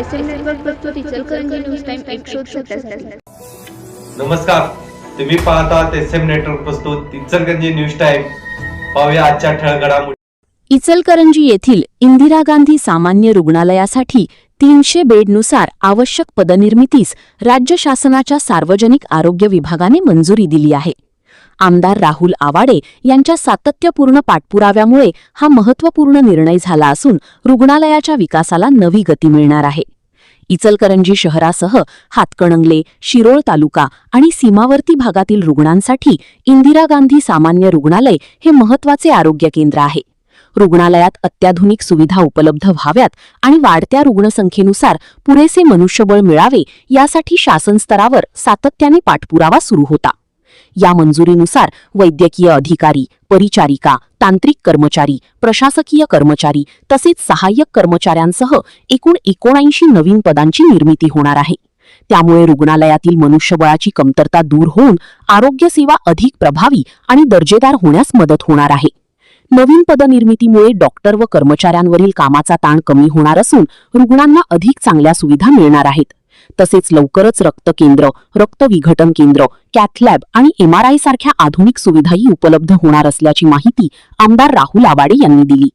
SM network प्रस्तुत Ichalkaranji news time एक शोध 67। नमस्कार, तुम्ही पाहतात SM नेटवर्क प्रस्तुत इचलकरंजी न्यूज टाइम। पाहूया आजच्या ठळक घडामोडी। इचलकरंजी येथील इंदिरा गांधी सामान्य रुग्णालयासाठी 300 बेडनुसार आवश्यक पदनिर्मितीस राज्य शासनाच्या सार्वजनिक आरोग्य विभागाने मंजुरी दिली आहे। आमदार राहुल आवाडे यांच्या सातत्यपूर्ण पाठपुराव्यामुळे हा महत्त्वपूर्ण निर्णय झाला असून रुग्णालयाच्या विकासाला नवी गती मिळणार आहे। इचलकरंजी शहरासह हातकणंगले, शिरोळ तालुका आणि सीमावर्ती भागातील रुग्णांसाठी इंदिरा गांधी सामान्य रुग्णालय हे महत्त्वाचे आरोग्य केंद्र आहे। रुग्णालयात अत्याधुनिक सुविधा उपलब्ध व्हाव्यात आणि वाढत्या रुग्णसंख्येनुसार पुरेसे मनुष्यबळ मिळावे यासाठी शासन स्तरावर सातत्याने पाठपुरावा सुरू होता। या मंजुरीनुसार वैद्यकीय अधिकारी, परिचारिका, तांत्रिक कर्मचारी, प्रशासकीय कर्मचारी तसेच सहाय्यक कर्मचाऱ्यांसह एकूण 79 नवीन पदांची निर्मिती होणार आहे। त्यामुळे रुग्णालयातील मनुष्यबळाची कमतरता दूर होऊन आरोग्य सेवा अधिक प्रभावी आणि दर्जेदार होण्यास मदत होणार आहे। नवीन पदनिर्मितीमुळे डॉक्टर व कर्मचाऱ्यांवरील कामाचा ताण कमी होणार असून रुग्णांना अधिक चांगल्या सुविधा मिळणार आहेत। तसेच लवकरच रक्त केंद्र, रक्त विघटन केंद्र, कॅथलॅब आणि MRI सारख्या आधुनिक सुविधाही उपलब्ध होणार असल्याची माहिती आमदार राहुल आवाडे यांनी दिली।